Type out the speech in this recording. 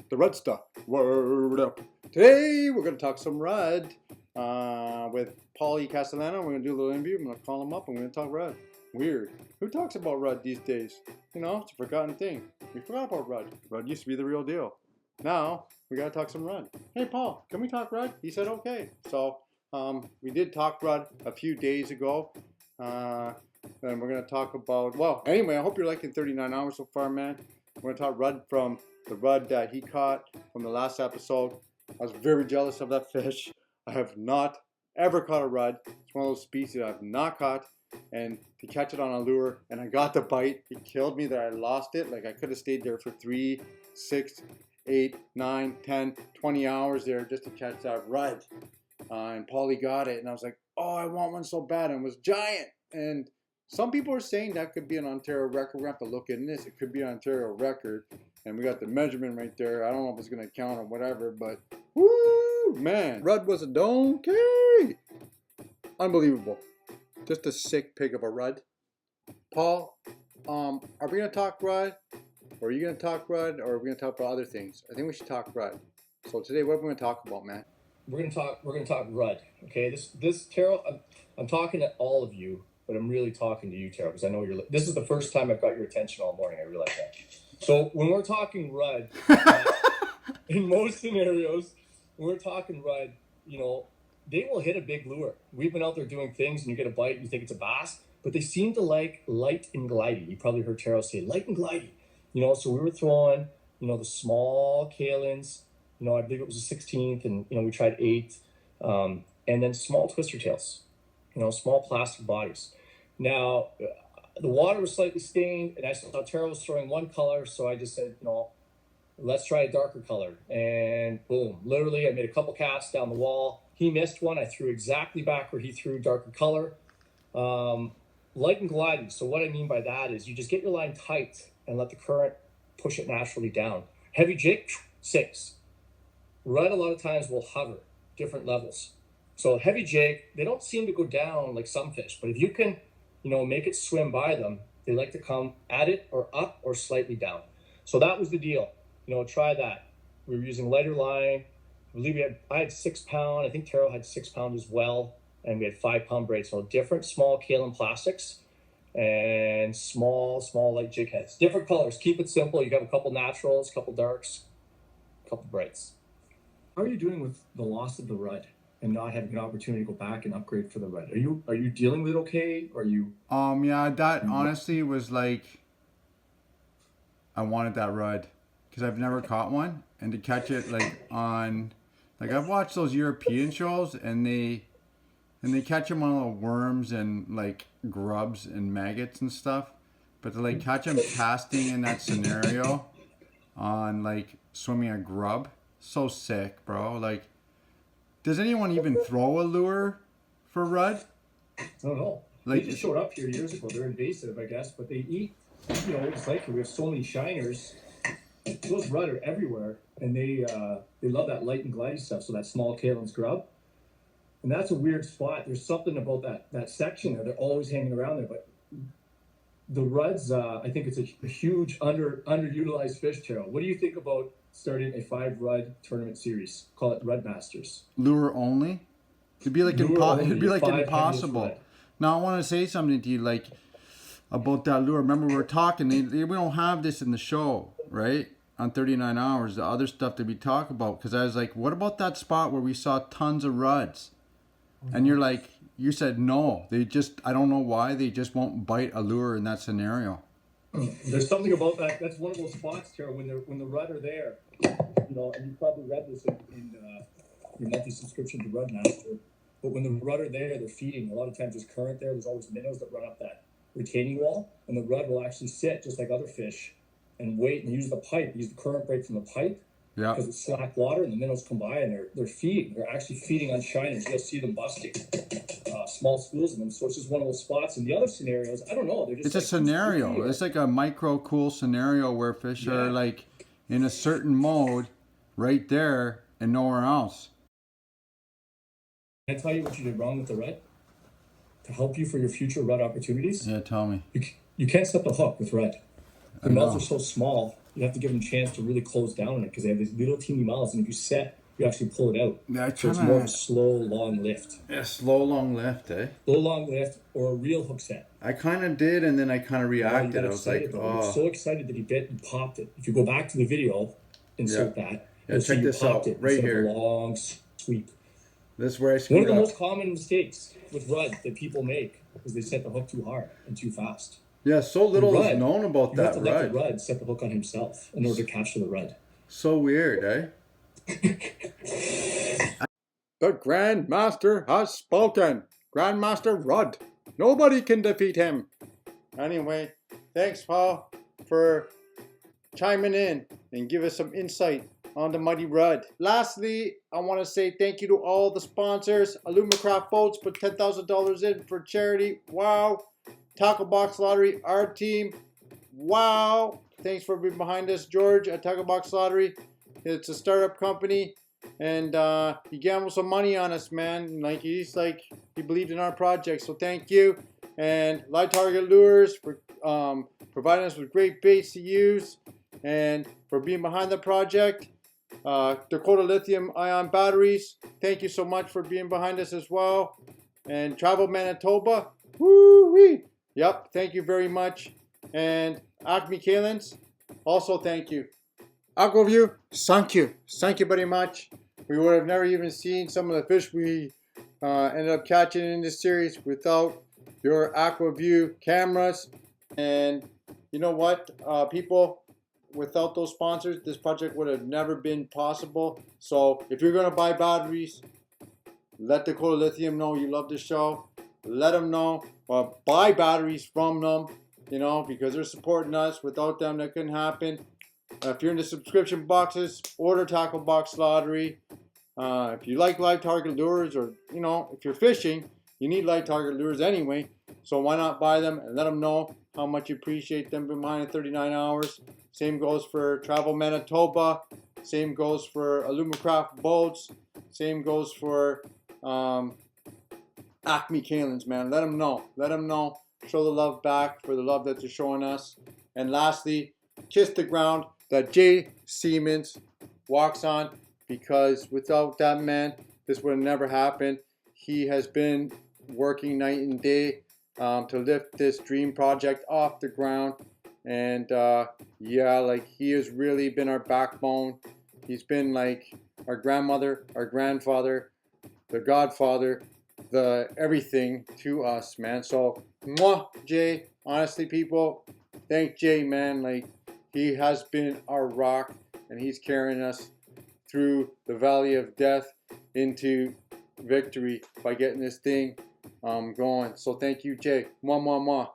the Rudd stuff. Word up. Today we're going to talk some Rudd with Paulie Castellano. We're going to do a little interview. I'm going to call him up. I'm going to talk Rudd. Weird. Who talks about Rudd these days? You know, it's a forgotten thing. We forgot about Rudd. Rudd used to be the real deal. Now we got to talk some Rudd. Hey Paul, can we talk Rudd? He said okay. So we did talk Rudd a few days ago. And we're going to talk about, well, anyway, I hope you're liking 39 hours so far, man. We're going to talk Rudd from the Rudd that he caught from the last episode. I was very jealous of that fish. I have not ever caught a Rudd. It's one of those species I have not caught. And to catch it on a lure, and I got the bite, it killed me that I lost it. Like I could have stayed there for 3, 6, 8, 9, 10, 20 hours there just to catch that Rudd. And Paulie got it, and I was like, oh, I want one so bad, and it was giant. And some people are saying that could be an Ontario record. We're going to have to look into this. It could be an Ontario record, and we got the measurement right there. I don't know if it's going to count or whatever, but woo, man, Rudd was a donkey. Unbelievable. Just a sick pig of a Rudd. Paul, are we going to talk Rudd? Or are you going to talk Rudd? Or are we going to talk about other things? I think we should talk Rudd. So today, what are we going to talk about, man? We're gonna talk Rudd. Okay, this Taro. I'm talking to all of you, but I'm really talking to you, Taro, because I know you're. This is the first time I've got your attention all morning. I realize that. So when we're talking Rudd, in most scenarios, when we're talking Rudd, you know, they will hit a big lure. We've been out there doing things, and you get a bite, and you think it's a bass, but they seem to like light and glidey. You probably heard Taro say light and glidey. You know, so we were throwing, you know, the small kalins. You know, I believe it was the 16th, and, you know, we tried 8, and then small twister tails, you know, small plastic bodies. Now, the water was slightly stained, and I saw Taro was throwing one color, so I just said, you know, let's try a darker color. And boom, literally, I made a couple casts down the wall. He missed one. I threw exactly back where he threw darker color. Light and gliding. So what I mean by that is you just get your line tight and let the current push it naturally down. Heavy jig, 6. Rudd a lot of times will hover different levels. So heavy jig, they don't seem to go down like some fish, but if you can, you know, make it swim by them, they like to come at it or up or slightly down. So that was the deal. You know, try that. We were using lighter line. I believe I had 6 pound. I think Taro had 6 pound as well. And we had 5 pound braid. So different small kaolin plastics and small light jig heads. Different colors. Keep it simple. You got a couple naturals, a couple darks, a couple brights. How are you doing with the loss of the Rudd and not having an opportunity to go back and upgrade for the Rudd? Are you dealing with it okay? Or are you? Yeah, that honestly was like, I wanted that Rudd because I've never caught one, and to catch it like on, like I've watched those European shows, and they catch them on little worms and like grubs and maggots and stuff, but to like catch them casting in that scenario on like swimming a grub. So sick, bro. Like, does anyone even throw a lure for Rudd? I don't know. Like, they just showed up here years ago. They're invasive, I guess, but they eat. You know, it's like we have so many shiners. Those Rudd are everywhere, and they love that light and glidey stuff. So that small kaolin's grub, and that's a weird spot. There's something about that section there. They're always hanging around there, but the Rudds, I think it's a huge underutilized fish, Taro. What do you think about starting a 5 Rudd tournament series? Call it Rudd Masters. Lure only? It'd be like impossible. Now I want to say something to you, like about that lure. Remember we were talking. We don't have this in the show, right? On 39 hours, the other stuff that we talk about. Because I was like, what about that spot where we saw tons of Rudds? Mm-hmm. And you're like, you said no. They just, I don't know why they just won't bite a lure in that scenario. There's something about that. That's one of those spots, Taro, when the Rudd are there. You know, and you probably read this in your monthly subscription to Rudd Master. But when the Rudd are there, they're feeding. A lot of times there's current there. There's always minnows that run up that retaining wall, and the Rudd will actually sit just like other fish and wait and use the pipe, use the current break from the pipe. Yeah. Because it's slack water, and the minnows come by and they're feeding. They're actually feeding on shiners. You'll see them busting small schools in them. So it's just one of those spots. In the other scenarios, I don't know. They're just it's like a scenario. It's like a micro cool scenario where fish are like in a certain mode right there and nowhere else. Can I tell you what you did wrong with the Rudd to help you for your future Rudd opportunities? Yeah, tell me. You can't set the hook with Rudd. The mouths are so small. you have to give them a chance to really close down on it because they have these little teeny mouths, and if you set, you actually pull it out. Yeah, so it's more of a slow, long lift. Yeah, slow, long lift, eh? Slow, long lift, or a real hook set. I kind of did, and then I kind of reacted. I was like, oh. You're so excited that he bit and popped it. If you go back to the video, insert that. Yeah, check this out, right here. A long sweep. This is where I screwed One of the up. most common mistakes with Rudd that people make is they set the hook too hard and too fast. Yeah, so little is known about that, You have to let the Rudd set the hook on himself in order to capture the Rudd. So weird, eh? The Grandmaster has spoken. Grandmaster Rudd. Nobody can defeat him. Anyway, thanks, Paul, for chiming in and give us some insight on the mighty Rudd. Lastly, I want to say thank you to all the sponsors. Alumacraft Boats put $10,000 in for charity. Wow. Tackle Box Lottery, our team. Wow. Thanks for being behind us, George, at Tackle Box Lottery. It's a startup company, and he gambled some money on us, man. He believed in our project, so thank you. And Live Target Lures for providing us with great baits to use and for being behind the project. Dakota Lithium Ion Batteries, thank you so much for being behind us as well. And Travel Manitoba, woo-wee. Yep, thank you very much. And Acme Kalins, also thank you. Aquaview, thank you. Thank you very much. We would have never even seen some of the fish we ended up catching in this series without your Aquaview cameras. And you know what, people, without those sponsors, this project would have never been possible. So if you're going to buy batteries, let Dakota Lithium know you love the show. Let them know. Buy batteries from them, because they're supporting us. Without them, that couldn't happen. If you're in the subscription boxes, order Tackle Box Lottery. If you like live target lures, or if you're fishing, you need live target lures anyway. So why not buy them and let them know how much you appreciate them behind 39 hours. Same goes for Travel Manitoba. Same goes for Alumacraft Boats. Same goes for Acme Kalins, man. Let them know. Let them know. Show the love back for the love that they're showing us. And lastly, kiss the ground that Jay Siemens walks on, because without that man, this would have never happened. He has been working night and day to lift this dream project off the ground. And he has really been our backbone. He's been like our grandmother, our grandfather, the godfather, the everything to us, man. So, Jay, honestly, people, thank Jay, man. He has been our rock, and he's carrying us through the valley of death into victory by getting this thing going. So thank you, Jay. Mwah, mwah, mwah.